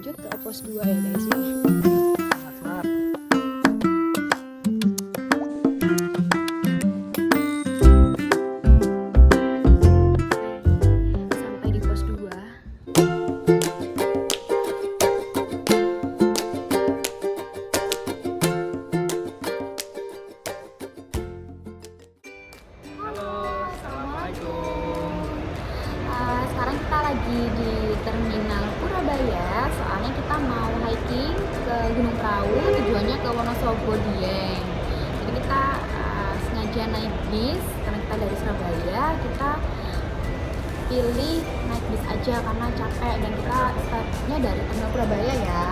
lanjut ke pos 2 ya guys ya. Sampai di pos 2. Sekarang kita lagi di Terminal Purabaya, soalnya kita mau hiking ke Gunung Prau, tujuannya ke Wonosobo Dieng. Jadi kita sengaja naik bis, karena kita dari Surabaya, kita pilih naik bis aja karena capek, dan kita startnya dari Terminal Purabaya ya.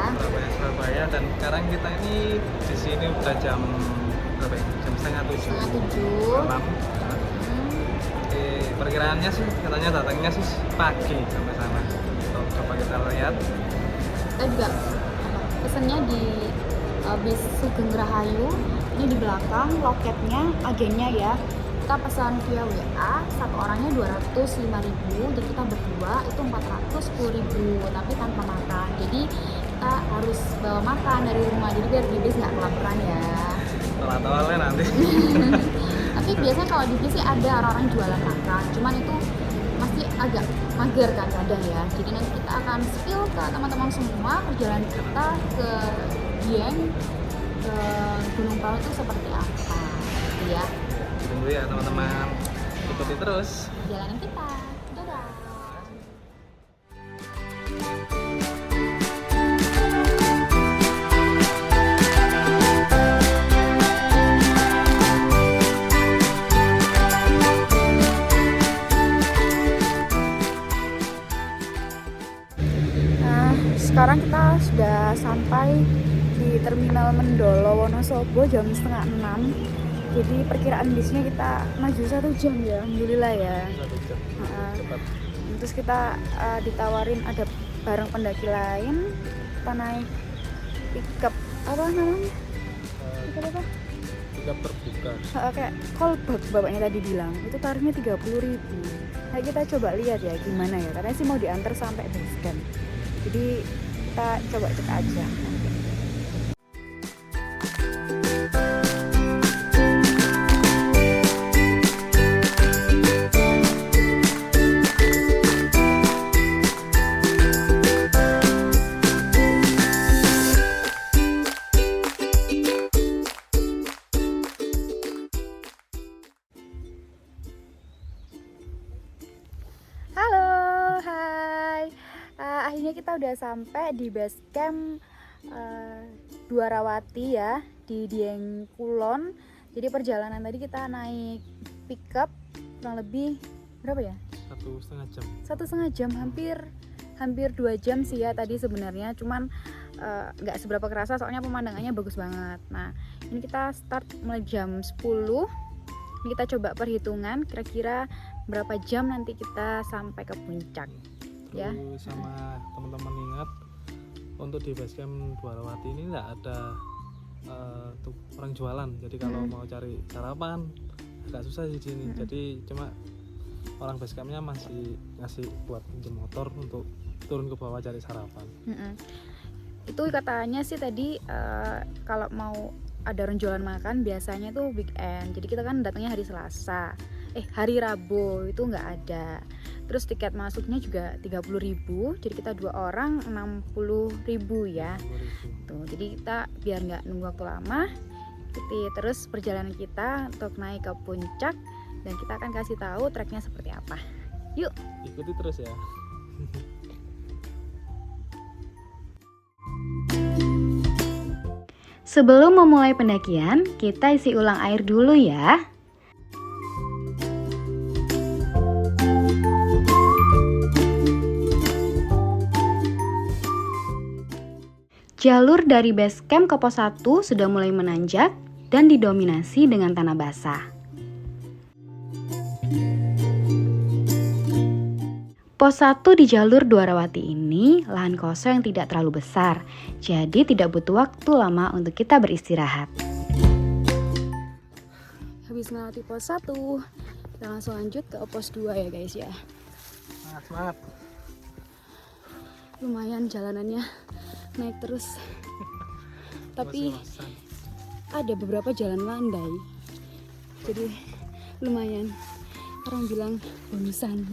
Surabaya, dan sekarang kita ini di sini udah jam berapa ya? Jam setengah 7 malam. Perkiraannya sih katanya datangnya sih pagi sampai sana. Coba kita lihat. Kita juga pesennya di bis Sugeng Rahayu. Ini di belakang loketnya, agennya ya. Kita pesan via WA, satu orangnya 205.000, jadi kita berdua itu 410.000, tapi tanpa makan. Jadi kita harus bawa makan dari rumah, jadi biar di bis nggak kelaparan ya. Telat-telatnya nanti. Tapi biasanya kalau di bis sih ada orang-orang jualan makan, cuman itu masih agak mager kan kadang ya. Jadi nanti kita akan spill ke teman-teman semua perjalanan kita ke Dieng, ke Gunung Prau itu seperti apa ya. Tunggu ya teman-teman, ikuti terus Perjalanan kita. Dadah. Sekarang kita sudah sampai di Terminal Mendolo Wonosobo jam setengah 6. Jadi perkiraan bisnya kita maju 1 jam ya, alhamdulillah ya. 1 jam. Cepat. Terus kita ditawarin ada bareng pendaki lain, kita naik pickup apa namanya? Pickup apa? Kita terbuka. Kayak kolbak bapaknya tadi bilang, itu tarifnya 30.000. Nah kita coba lihat ya gimana ya, karena sih mau diantar sampai base camp. Jadi kita coba cek aja nanti. Halo, hai. Akhirnya kita udah sampai di base camp Dwarawati ya, di Dieng Kulon. Jadi perjalanan tadi kita naik pickup kurang lebih berapa ya? 1,5 jam. 1,5 jam, hampir 2 jam sih ya tadi sebenarnya. Cuman nggak seberapa kerasa soalnya pemandangannya bagus banget. Nah ini kita start mulai jam 10. Ini kita coba perhitungan kira-kira berapa jam nanti kita sampai ke puncak. Ya. Sama teman-teman ingat, untuk di basecamp Dwarawati ini nggak ada tuh orang jualan. Jadi kalau mau cari sarapan agak susah di sini. Jadi cuma orang basecampnya masih ngasih buat pinjam motor untuk turun ke bawah cari sarapan. Itu katanya sih tadi kalau mau ada orang jualan makan biasanya tuh weekend. Jadi kita kan datangnya hari Selasa. Hari Rabu itu nggak ada. Terus tiket masuknya juga 30.000. Jadi kita 2 orang 60.000 ya. Tuh, jadi kita biar nggak nunggu waktu lama, ikuti terus perjalanan kita untuk naik ke puncak, dan kita akan kasih tahu treknya seperti apa. Yuk, Ikuti terus ya. Sebelum memulai pendakian, kita isi ulang air dulu ya. Jalur dari base camp ke pos 1 sudah mulai menanjak dan didominasi dengan tanah basah. Pos 1 di jalur Dwarawati ini lahan kosong yang tidak terlalu besar, jadi tidak butuh waktu lama untuk kita beristirahat. habis melewati pos 1, kita langsung lanjut ke pos 2 ya guys ya. Semangat. lumayan jalanannya naik terus. Tapi Mas-masan. ada beberapa jalan landai. Jadi lumayan. Orang bilang bonusan.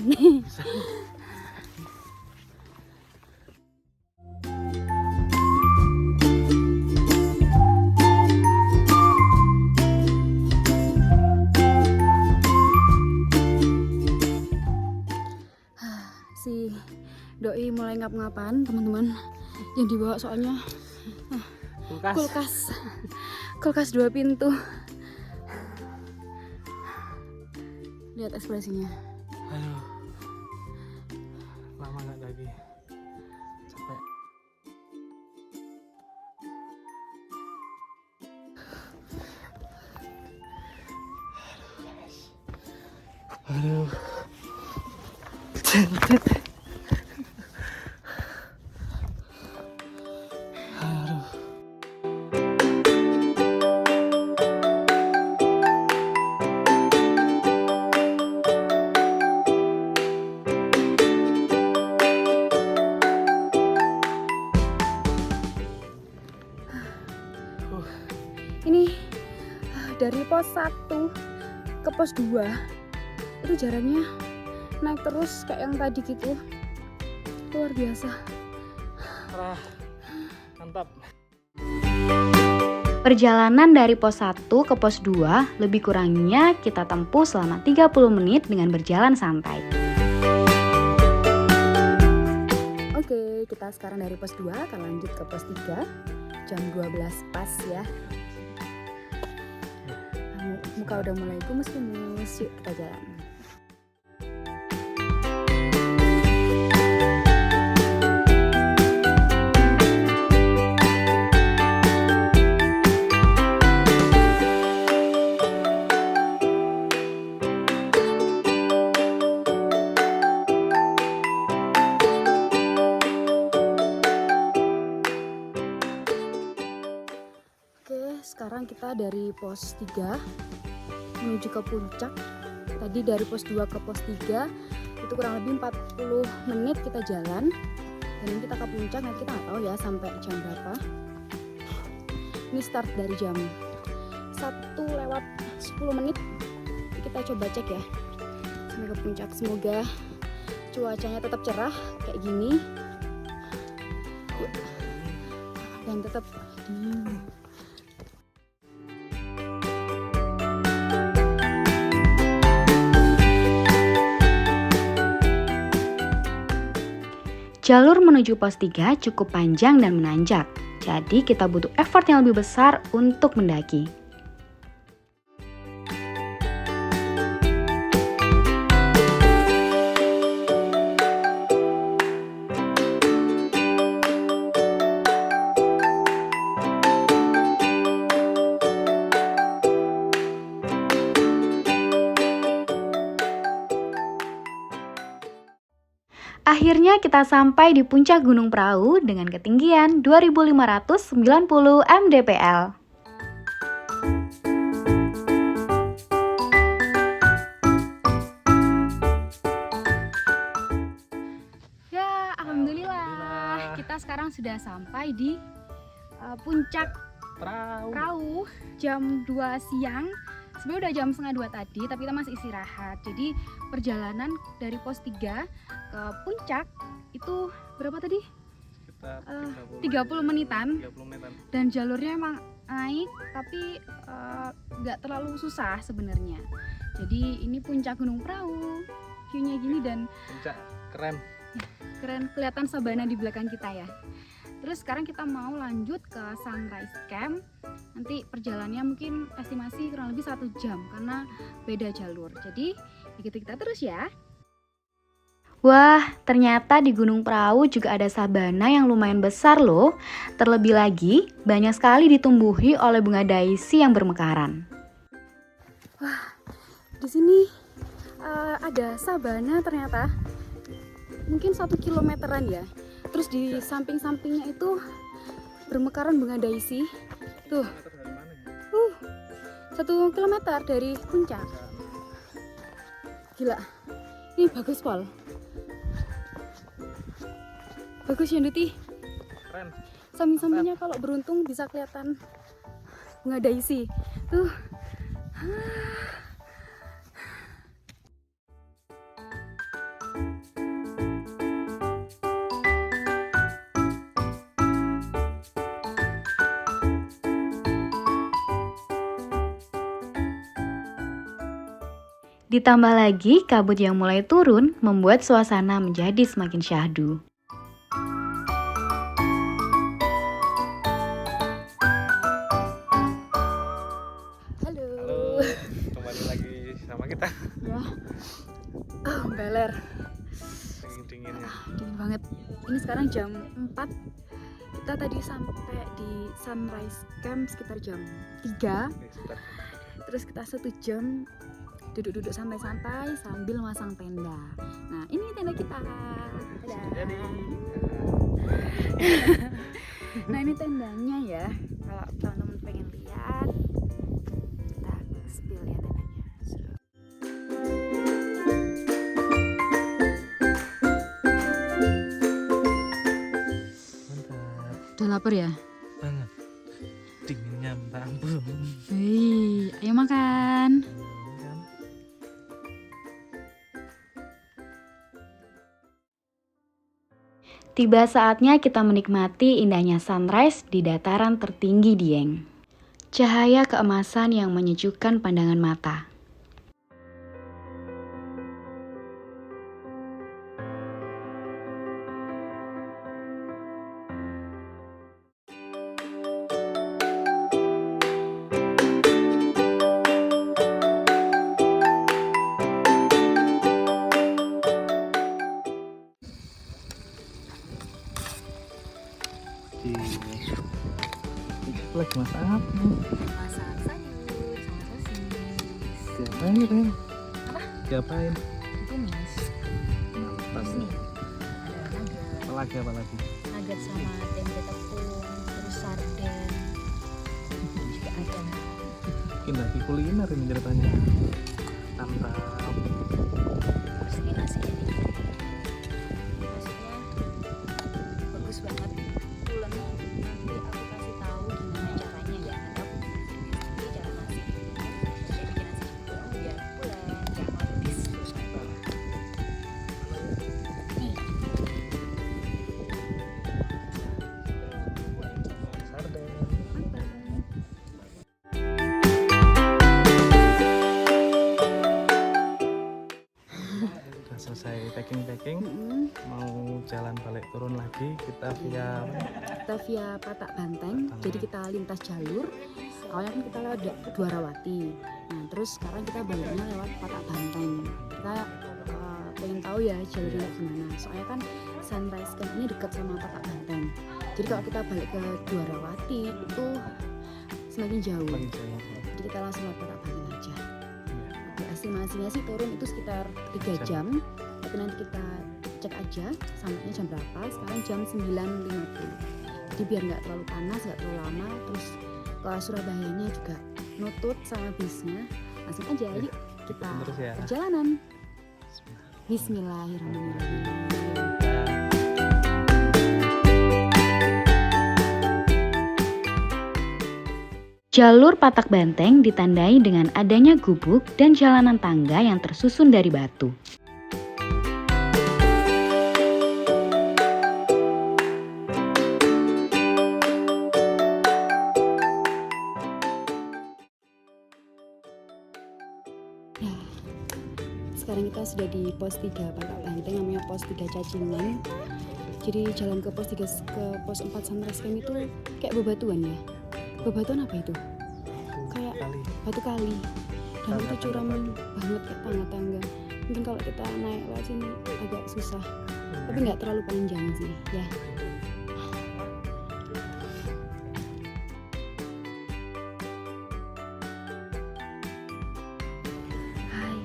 Si doi mulai ngap-ngapan teman-teman. Yang dibawa soalnya kulkas 2 pintu. Lihat ekspresinya. Aduh, lama nggak lagi, capek. Aduh, aduh. Ini dari pos 1 ke pos 2 itu jaraknya naik terus kayak yang tadi gitu. Luar biasa. Mantap. Perjalanan dari pos 1 ke pos 2 lebih kurangnya kita tempuh selama 30 menit dengan berjalan santai. Oke, kita sekarang dari pos 2 akan lanjut ke pos 3 jam 12 pas ya. Muka udah mulai gemes-gemes, yuk kita jalan. Sekarang kita dari pos 3 menuju ke puncak. Tadi dari pos 2 ke pos 3 itu kurang lebih 40 menit kita jalan. Dan ini kita ke puncak, nanti kita nggak tahu ya sampai jam berapa. Ini start dari jam 1:10. Kita coba cek ya sampai ke puncak. Semoga cuacanya tetap cerah kayak gini dan tetap dingin. Jalur menuju pos 3 cukup panjang dan menanjak, jadi kita butuh effort yang lebih besar untuk mendaki. Akhirnya kita sampai di puncak Gunung Prau dengan ketinggian 2590 mdpl. Ya, alhamdulillah. Kita sekarang sudah sampai di puncak Prau jam 2 siang. Sebenarnya udah jam 1:30 tadi, tapi kita masih istirahat. Jadi perjalanan dari pos 3 ke puncak itu berapa tadi? Sekitar 30 menitan. 30 menitan. Dan jalurnya emang naik, tapi nggak terlalu susah sebenarnya. Jadi ini puncak Gunung Prau, view-nya gini dan Puncak keren. kelihatan sabana di belakang kita ya. Terus sekarang kita mau lanjut ke Sunrise Camp. Nanti perjalanannya mungkin estimasi kurang lebih 1 jam karena beda jalur. Jadi ikuti kita terus ya. Wah, ternyata di Gunung Prau juga ada sabana yang lumayan besar loh. Terlebih lagi, banyak sekali ditumbuhi oleh bunga daisy yang bermekaran. Wah, di sini ada sabana ternyata. Mungkin 1 kilometeran ya. Terus di samping-sampingnya itu bermekaran bunga daisy. Tuh, 1 kilometer dari puncak. Gila, ini bagus Pol. Bagus ya Duti. Keren. Samping-sampingnya kalau beruntung bisa kelihatan bunga daisy. Tuh. Ditambah lagi kabut yang mulai turun membuat suasana menjadi semakin syahdu. Halo. Halo, kembali lagi sama kita. Ya. Oh, beler. Dingin-dinginnya. Dingin banget. Ini sekarang jam 4. Kita tadi sampai di Sunrise Camp sekitar jam 3. Oke, sebentar. Terus kita 1 jam duduk-duduk santai-santai sambil masang tenda. Nah, ini tenda kita. Dadah. Jadi, Nah, ini tendanya ya. Kalau teman-teman pengen lihat, kita spill ya tendanya. mantap Udah lapar ya? banget. Dinginnya minta ampun. Hei, ayo makan. Kan? Tiba saatnya kita menikmati indahnya sunrise di dataran tertinggi Dieng. Cahaya keemasan yang menyejukkan pandangan mata. Lagi masak apa? Masak sayur sama sosis. Diapain Ren? Diapain? Tumis. Mantap. Nih, ada nugget. Apa lagi? Nugget sama tempe tepung, terus sarden. Juga ada. Bikin lagi kuliner ini ceritanya. Mantap. Terus ini nasinya nih. Nasinya bagus banget. Pulen. Nanti aku kasih tahu gimana caranya ya. Ini cara masak. Saya bikin nasi juga biar pulen, jangan habis. Nih. Sarden. Udah selesai packing. Mau jalan balik turun lagi kita via Kita via Patak Banteng, jadi kita lintas jalur. Awalnya kan kita lewat Dwarawati, nah terus sekarang kita baliknya lewat Patak Banteng. Kita pengen tahu ya jalurnya gimana, soalnya kan Sunrise Camp ini dekat sama Patak Banteng. Jadi kalau kita balik ke Dwarawati itu semakin jauh, pagi jauh. jadi kita langsung lewat Patak Banteng aja. Di estimasinya sih turun itu sekitar 3 jam, tapi nanti kita cek aja sampainya jam berapa. Sekarang jam 9.50, jadi biar nggak terlalu panas, nggak terlalu lama. Terus ke Surabayanya juga nutut sama bisnya, langsung aja yuk kita Terus ya. perjalanan. Bismillahirrahmanirrahim. Jalur Patak Banteng ditandai dengan adanya gubuk dan jalanan tangga yang tersusun dari batu. Nah, sekarang kita sudah di pos 3 Patak Banteng, namanya pos 3 Cacingan. Jadi jalan ke pos 3 ke pos 4 Sunrise Camp itu kayak bebatuan ya. Bebatuan apa itu? Kayak Kali. batu kali. Dan itu Tangga-tangga curam batu. banget, kayak tangga-tangga. Mungkin kalau kita naik lewat sini agak susah, tapi nggak terlalu panjang sih ya. Hai,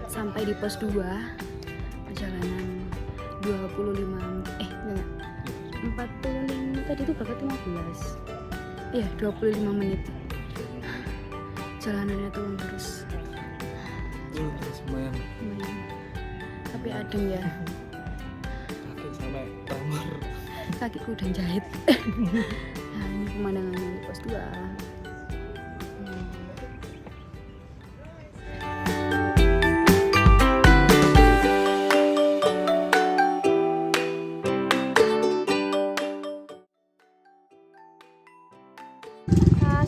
sampai di pos 2, perjalanan 45 tadi itu berapa, 15 iya 25 menit. Jalanannya turun terus, Lumayan. lumayan. Tapi adem ya. Kaki sampai tremor. kakiku udah jahit. Nah, ini pemandangannya di pos 2.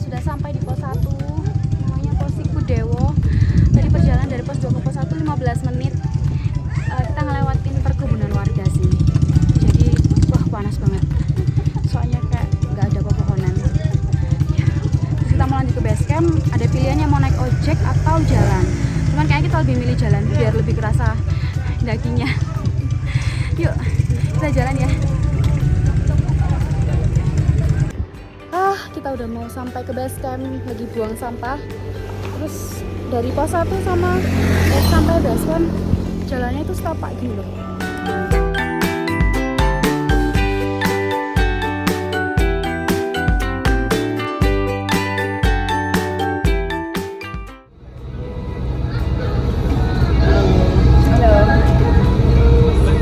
Sudah sampai di pos 1, namanya pos Sikudewo. Tadi perjalanan dari pos 2 ke pos 1 15 menit. Kita ngelewatin perkebunan warga sih, jadi wah panas banget, soalnya kayak nggak ada pepohonan ya. Terus kita mau lanjut ke base camp, ada pilihannya mau naik ojek atau jalan, cuman kayaknya kita lebih milih jalan biar lebih kerasa dagingnya. Yuk kita jalan ya. Kita udah mau sampai ke base camp, lagi buang sampah. Terus dari pos 1 sampai base camp jalannya itu setapak gini loh.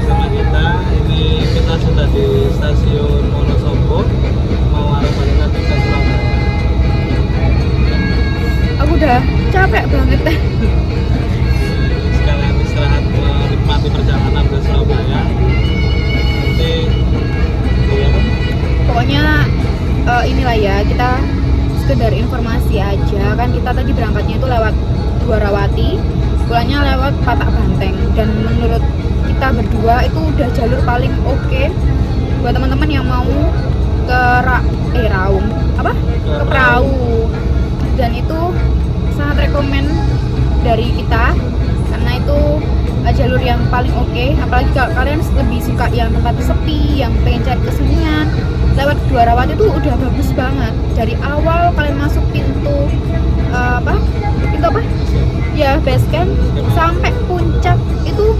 Sama kita, ini kita sudah di stasiun Wonosobo, mau arah balik lagi ke Surabaya. Aku udah capek banget deh. Sekalian istirahat menikmati perjalanan ke Surabaya. Nanti apa? Pokoknya inilah ya, kita sekedar informasi aja. Kan kita tadi berangkatnya itu lewat Dwarawati, pulangnya lewat Patak Banteng. Dan menurut kita berdua itu udah jalur paling oke buat teman-teman yang mau ke Raung apa? Ke Prau. Dan itu sangat rekomen dari kita karena itu jalur yang paling oke. Apalagi kalau kalian lebih suka yang tempat sepi, yang pengen cari kesunyian, lewat Dwarawati itu udah bagus banget. Dari awal kalian masuk pintu pintu apa ya, base camp, sampai puncak itu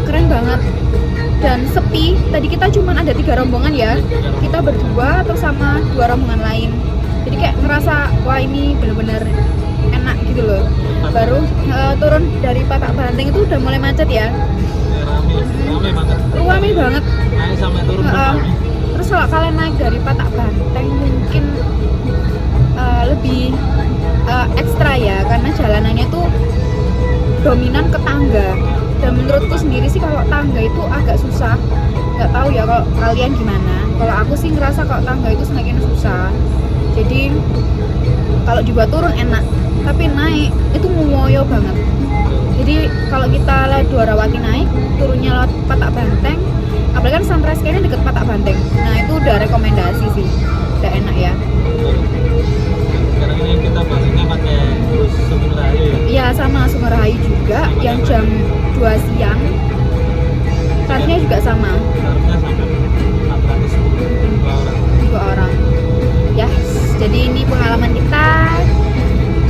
keren banget dan sepi. Tadi kita cuma ada 3 rombongan ya, kita berdua terus sama 2 rombongan lain, jadi kayak ngerasa wah ini bener-bener enak gitu loh. Baru turun dari Patak Banteng itu udah mulai macet ya. Rame banget. Rame banget. Naik sampai turun pun rame. Terus kalau kalian naik dari Patak Banteng mungkin lebih ekstra ya, karena jalanannya tuh dominan ke tangga. Dan menurutku sendiri sih kalau tangga itu agak susah. Nggak tahu ya kalau kalian gimana. Kalau aku sih ngerasa kalau tangga itu semakin susah. Jadi kalau dibuat turun enak, tapi naik itu ngoyo banget. Jadi kalau kita lewat Dwarawati naik, turunnya lewat Patak Banteng, apalagi kan sunrise kayaknya deket Patak Banteng. Nah itu udah rekomendasi sih, udah enak ya. Sekarang ini kita baliknya pakai bus Sumerayu ya? Iya sama Sumerayu juga, yang jam 2 siang. Tarifnya juga sama. Tarifnya sampai 410 2 orang. Ya, jadi ini pengalaman kita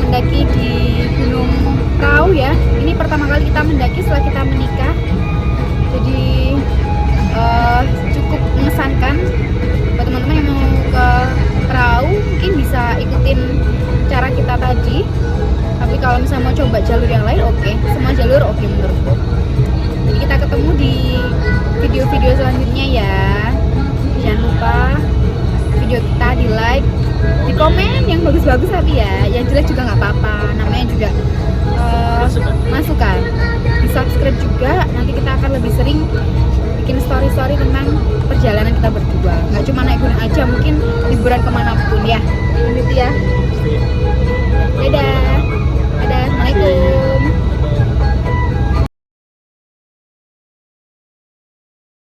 mendaki di Gunung Prau ya. Ini pertama kali kita mendaki setelah kita menikah. Jadi cukup mengesankan buat teman-teman yang mau ke Prau, mungkin bisa ikutin cara kita tadi. Tapi kalau misalnya mau coba jalur yang lain, oke. Semua jalur oke menurutku. Jadi kita ketemu di video-video selanjutnya ya. Jangan lupa video kita di like, di komen yang bagus-bagus tapi ya, yang jelek juga nggak apa-apa. Namanya juga masukan. Di subscribe juga. Nanti kita akan lebih sering bikin story-story tentang perjalanan kita berdua. Nggak cuma naik gunung aja, mungkin liburan kemanapun ya. Gitu ya. Dadah.